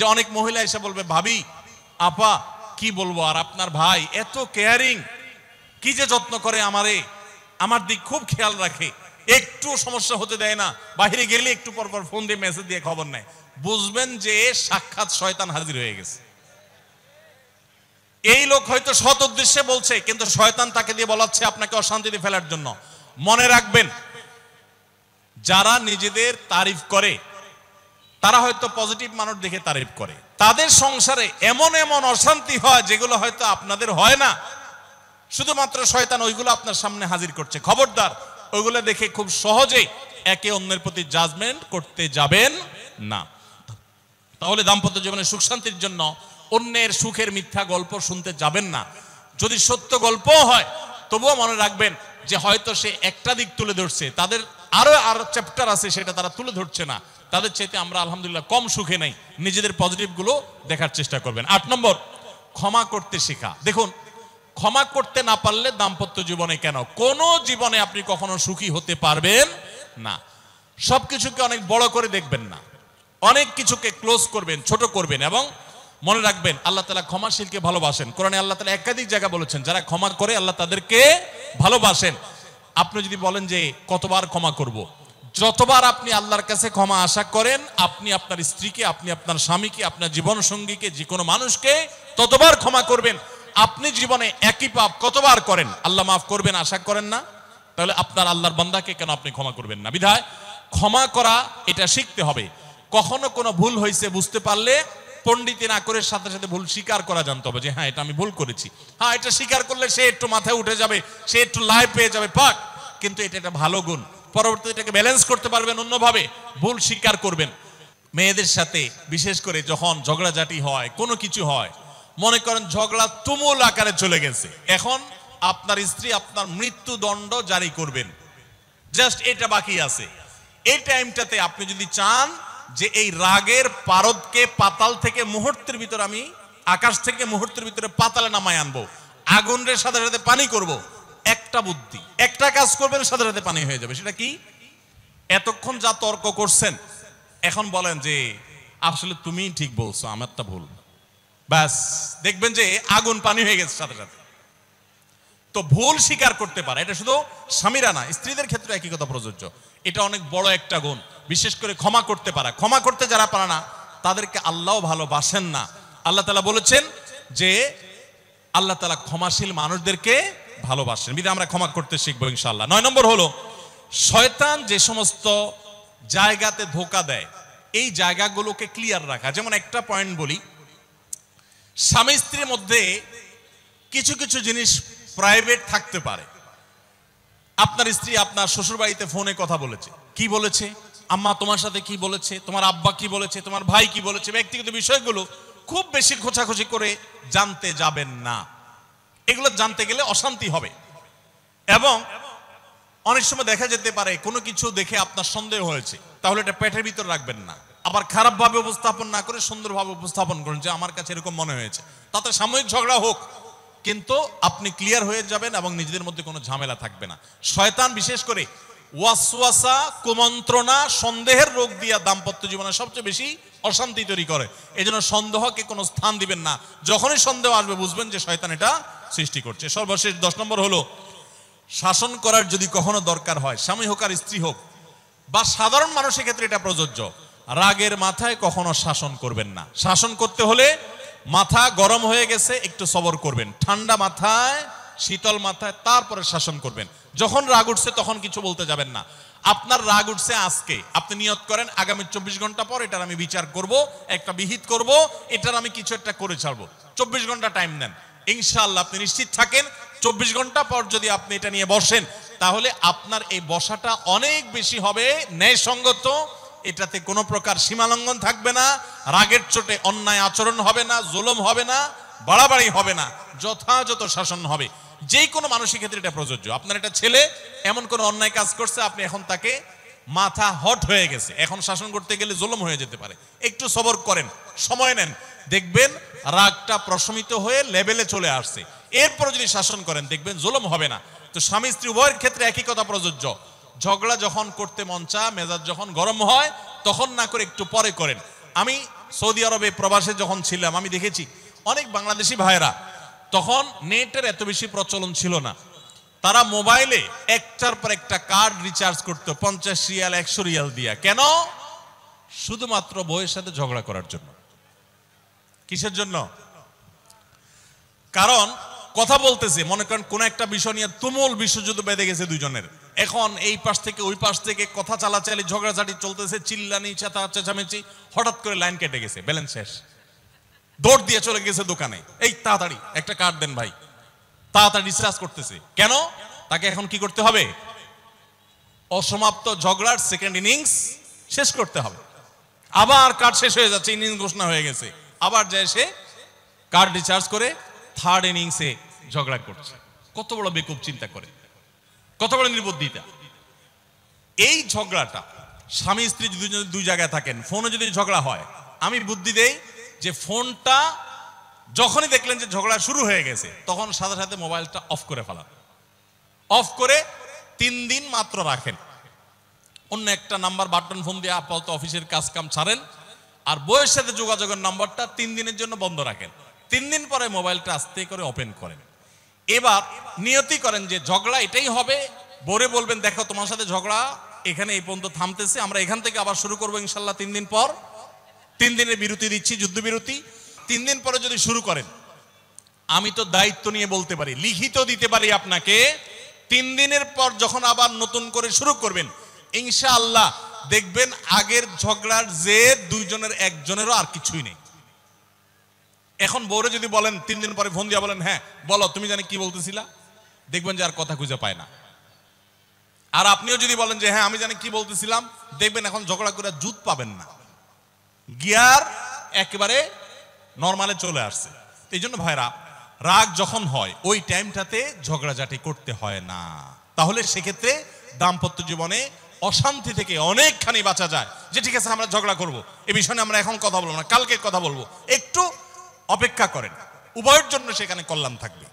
যে অনেক মহিলা এসে বলবে, ভাবি আপা কি বলবো, আর আপনার ভাই এত কেয়ারিং, কি যে যত্ন করে আমারে, আমার দিক খুব খেয়াল রাখে, একটু সমস্যা হতে দেয় না, বাইরে গেলে একটু পর পর ফোন দিয়ে মেসেজ দিয়ে খবর নেয়, বুঝবেন যে সাক্ষাৎ শয়তান হাজির হয়ে গেছে। এই লোক হয়তো সৎ উদ্দেশ্যে বলছে, কিন্তু শয়তান তাকে দিয়ে বলাচ্ছে আপনাকে অশান্তিতে ফেলার জন্য। মনে রাখবেন, যারা নিজেদের তারিফ করে তারা হয়তো পজিটিভ মানুষ দেখে তারিফ করে, তাদের সংসারে এমন এমন অশান্তি হয় যেগুলো হয়তো আপনাদের হয় না, শুধুমাত্র শয়তান ওইগুলো আপনার সামনে হাজির করছে। খবরদার, ওইগুলো দেখে খুব সহজে একে অন্যের প্রতি জাজমেন্ট করতে যাবেন না। তাহলে দাম্পত্য জীবনে সুখ শান্তির জন্য অন্যের সুখের মিথ্যা গল্প শুনতে যাবেন না। যদি সত্য গল্প হয় তবুও মনে রাখবেন যে হয়তো সে একটা দিক তুলে ধরছে, তাদের আরো চ্যাপ্টার আছে সেটা তারা তুলে ধরছে না, তাদের চাইতে আমরা আলহামদুলিল্লাহ কম সুখে নাই। নিজেদের পজিটিভ গুলো দেখার চেষ্টা করবেন। 8 নম্বর, ক্ষমা করতে শেখা। দেখুন, ক্ষমা করতে না পারলে দাম্পত্য জীবনে কেন, কোন জীবনে আপনি কখনো সুখী হতে পারবেন না। সবকিছুকে অনেক বড় করে দেখবেন না, অনেক কিছুকে ক্লোজ করবেন, ছোট করবেন। এবং মনে রাখবেন, আল্লাহ তাআলা ক্ষমাশীলকে ভালোবাসেন। কোরআনে আল্লাহ তাআলা একাধিক জায়গা বলেছেন, যারা ক্ষমা করে আল্লাহ তাদেরকে ভালোবাসেন। আপনি যদি বলেন যে কতবার ক্ষমা করব, যতবার আপনি আল্লাহর কাছে ক্ষমা আশা করেন, আপনি আপনার স্ত্রীকে, আপনি আপনার স্বামীকে, আপনার জীবন সঙ্গীকে, যে কোনো মানুষকে ততবার ক্ষমা করবেন। আপনি জীবনে একই পাপ কতবার করেন, আল্লাহ মাফ করবেন আশা করেন না, তাহলে আপনার আল্লাহর বান্দাকে কেন আপনি ক্ষমা করবেন না? বিধায় ক্ষমা করা এটা শিখতে হবে। কখনো কোনো ভুল হয়েছে বুঝতে পারলে পণ্ডিতি না করে সাথে সাথে ভুল স্বীকার করা জানতে হবে, যে হ্যাঁ এটা আমি ভুল করেছি। হ্যাঁ, এটা স্বীকার করলে সে একটু মাথায় উঠে যাবে, সে একটু লাইফ পেয়ে যাবে, পাক। কিন্তু এটা একটা ভালো গুণ, পরবর্তীতে এটাকে ব্যালেন্স করতে পারবেন অন্যভাবে। ভুল স্বীকার করবেন। মেয়েদের সাথে বিশেষ করে যখন ঝগড়াঝাটি হয়, কোনো কিছু হয়, মনে করেন ঝগড়া তুমুল আকারে চলে গেছে, এখন আপনার স্ত্রী আপনার মৃত্যুদণ্ড জারি করবেন, জাস্ট এটা বাকি আছে। এই টাইমটাতে আপনি যদি চান যে এই রাগের পারদকে পাতাল থেকে মুহূর্তের ভিতর, আমি আকাশ থেকে মুহূর্তের ভিতরে পাতালে নামায় আনবো, আগুনের সাথে সাথে পানি করব, একটা বুদ্ধি, একটা কাজ করবেন, সাথে সাথে পানি হয়ে যাবে। সেটা কি? এতক্ষণ যা তর্ক করছেন, এখন বলেন যে আসলে তুমি ঠিক বলছো, আমারটা ভুল, ব্যাস দেখবেন যে আগুন পানি হয়ে গেছে সাথে সাথে। তো ভুল স্বীকার করতে পারে, এটা শুধু স্বামীরা না, স্ত্রীদের ক্ষেত্রে একই কথা প্রযোজ্য। এটা অনেক বড় একটা গুণ, বিশেষ করে ক্ষমা করতে পারা। ক্ষমা করতে যারা পারে না তাদেরকে আল্লাহ ভালোবাসেন না। আল্লাহ তাআলা বলেছেন যে আল্লাহ তাআলা ক্ষমাশীল মানুষদেরকে ভালোবাসেন, বিধায় আমরা ক্ষমা করতে শিখবো ইনশাআল্লাহ। 9 নম্বর হলো, শয়তান যে সমস্ত জায়গাতে ধোঁকা দেয় এই জায়গাগুলোকে ক্লিয়ার রাখা। যেমন একটা পয়েন্ট বলি, স্বামী স্ত্রীর মধ্যে কিছু কিছু জিনিস প্রাইভেট থাকতে পারে। আপনার স্ত্রী আপনার শ্বশুর বাড়িতে ফোনে কথা বলেছে, কি বলেছে, আম্মা তোমার সাথে কি বলেছে, তোমার আব্বা কি বলেছে, তোমার ভাই কি বলেছে, ব্যক্তিগত বিষয়গুলো খুব বেশি খোঁচাখুচি করে জানতে যাবেন না। এগুলো জানতে গেলে অশান্তি হবে। এবং অনেক সময় দেখা যেতে পারে কোনো কিছু দেখে আপনার সন্দেহ হয়েছে, তাহলে এটা পেটের ভিতর রাখবেন না। আবার খারাপ ভাবে উপস্থাপন না করে সুন্দরভাবে উপস্থাপন করুন যে আমার কাছে এরকম মনে হয়েছে, তাতে সাময়িক ঝগড়া হোক, কিন্তু আপনি ক্লিয়ার হয়ে যাবেন এবং নিজেদের মধ্যে কোনো ঝামেলা থাকবে না। শয়তান বিশেষ করে ওয়াসওয়াসা, কুমন্ত্রণা, সন্দেহের রোগ দিয়া দাম্পত্য জীবনে সবচেয়ে বেশি অশান্তি তৈরি করে। এজন্য সন্দেহকে কোনো স্থান দিবেন না। যখনই সন্দেহ আসবে বুঝবেন যে শয়তান এটা সৃষ্টি করছে। সর্বশেষ 10 নম্বর হলো, শাসন করার যদি কখনো দরকার হয়, স্বামী হোক আর স্ত্রী হোক বা সাধারণ মানুষের ক্ষেত্রে এটা প্রযোজ্য, রাগের মাথায় কখনো শাসন করবেন না। শাসন করতে হলে মাথা গরম হয়ে গেছে একটু সবর করবেন, ঠান্ডা মাথায়, শীতল মাথায় তারপরে শাসন করবেন। যখন রাগ উঠছে তখন কিছু বলতে যাবেন না। আপনার রাগ উঠছে আজকে, আপনি নিয়ত করেন আগামী 24 ঘন্টা পর এটার আমি বিচার করব, একটা বিহিত করব, এটার আমি কিছু একটা করে ছাড়বো। 24 ঘন্টা টাইম নেন, ইনশাআল্লাহ আপনি নিশ্চিত থাকেন 24 ঘন্টা পর যদি আপনি এটা নিয়ে বসেন, তাহলে আপনার এই বসাটা অনেক বেশি হবে ন্যায়সঙ্গত। এটাতে কোনো প্রকার সীমালঙ্ঘন থাকবে না, রাগের চোটে অন্যায় আচরণ হবে না, জুলুম হবে না, বাড়াবাড়ি হবে না, যথাযথ শাসন হবে। যে কোনো মানুষের ক্ষেত্রে এটা প্রযোজ্য। আপনার একটা ছেলে এমন কোনো অন্যায় কাজ করছে, আপনি এখন তাকে মাথা হট হয়ে গেছে, এখন শাসন করতে গেলে জুলুম হয়ে যেতে পারে। একটু সবর করেন, সময় নেন, দেখবেন রাগটা প্রশমিত হয়ে লেভেলে চলে আসছে। এরপর যদি শাসন করেন দেখবেন জুলুম হবে না। তো স্বামী স্ত্রী উভয়ের ক্ষেত্রে একই কথা প্রযোজ্য। ঝগড়া যখন করতে মন চায়, মেজাজ যখন গরম হয়, তখন না করে একটু পরে করেন। আমি সৌদি আরবে প্রবাসে যখন ছিলাম আমি দেখেছি অনেক বাংলাদেশি ভাইয়েরা, তখন নেটের এত বেশি প্রচলন ছিল না, তারা মোবাইলে একটার পর একটা কার্ড রিচার্জ করতো 50 রিয়াল 100 রিয়াল দিয়া। কেন? শুধুমাত্র বউয়ের সাথে ঝগড়া করার জন্য। কিসের জন্য? কারণ কথা বলতেছে, মনে করেন কোন একটা বিষয় নিয়ে তুমুল বিশ্বযুদ্ধ বেঁধে গেছে দুইজনের, এখন এই পাশ থেকে ওই পাশ থেকে কথা চালাচালি ঝগড়াঝাটি চলতেছে, চিল্লানি চেঁচামেচি, হঠাৎ করে লাইন কেটে গেছে, ব্যালেন্স শেষ, দৌড় দিয়ে চলে গেছে দোকানে, এই তাড়াতাড়ি একটা কার্ড দেন ভাই, তাড়াতাড়ি রিচার্জ করতেছে। কেন? তাকে এখন কি করতে হবে? অসমাপ্ত ঝগড়ার সেকেন্ড ইনিংস শেষ করতে হবে। আবার কার্ড শেষ হয়ে যাচ্ছে, ইনিংস ঘোষণা হয়ে গেছে, আবার যায় সে কার্ড রিচার্জ করে থার্ড ইনিংসে ঝগড়া করছে। কত বড় বেকুব চিন্তা করে, কত বড় নির্বুদ্ধিতা। এই ঝগড়াটা স্বামী স্ত্রী যদি দুই জায়গায় থাকেন, ফোনে যদি ঝগড়া হয়, আমি বুদ্ধি দেই যে ফোনটা যখনই দেখলেন যে ঝগড়া শুরু হয়ে গেছে, তখন সাথে সাথে মোবাইলটা অফ করে ফেলান। অফ করে 3 দিন মাত্র রাখেন, অন্য একটা নাম্বার বাটন ফোন দিয়ে আপাতত অফিসের কাজ কাম ছাড়েন, আর বউয়ের সাথে যোগাযোগের নাম্বারটা 3 দিনের জন্য বন্ধ রাখেন। 3 দিন পরে মোবাইলটা আস্তে করে ওপেন করেন। এবার নিয়তি করেন যে ঝগড়া এটাই হবে, বউরে বলবেন দেখো তোমার সাথে ঝগড়া এখানে এই পর্যন্ত থামতেছে, আমরা এখান থেকে আবার শুরু করবো ইনশাল্লাহ 3 দিন পর। 3 দিনের বিরতি দিচ্ছি, যুদ্ধবিরতি। 3 দিন পরে যদি শুরু করেন, আমি তো দায়িত্ব নিয়ে বলতে পারি, লিখিত দিতে পারি আপনাকে, 3 দিনের পর যখন আবার নতুন করে শুরু করবেন, ইনশাআল্লাহ দেখবেন আগের ঝগড়ার যে দুইজনের একজনেরও আর কিছুই নেই। এখন বউরে যদি বলেন 3 দিন পরে ফোন দিয়া বলেন হ্যাঁ বলো তুমি জানি কি বলতেছিলা, দেখবেন যে আর কথা খুঁজে পায় না। আর আপনিও যদি বলেন যে হ্যাঁ আমি জানি কি বলতেছিলাম, দেখবেন এখন ঝগড়া করে জুত পাবেন না, গিয়ার একেবারে নরমালে চলে আসছে। এই জন্য ভাইরা, রাগ যখন হয় ওই টাইমটাতে ঝগড়াঝাটি করতে হয় না, তাহলে সেক্ষেত্রে দাম্পত্য জীবনে অশান্তি থেকে অনেকখানি বাঁচা যায়। যে ঠিক আছে আমরা ঝগড়া করব, এই বিষয়ে আমরা এখন কথা বলবো না, কালকে কথা বলবো, একটু অপেক্ষা করেন, উভয়ের জন্য সেখানে কল্যাণ থাকবে।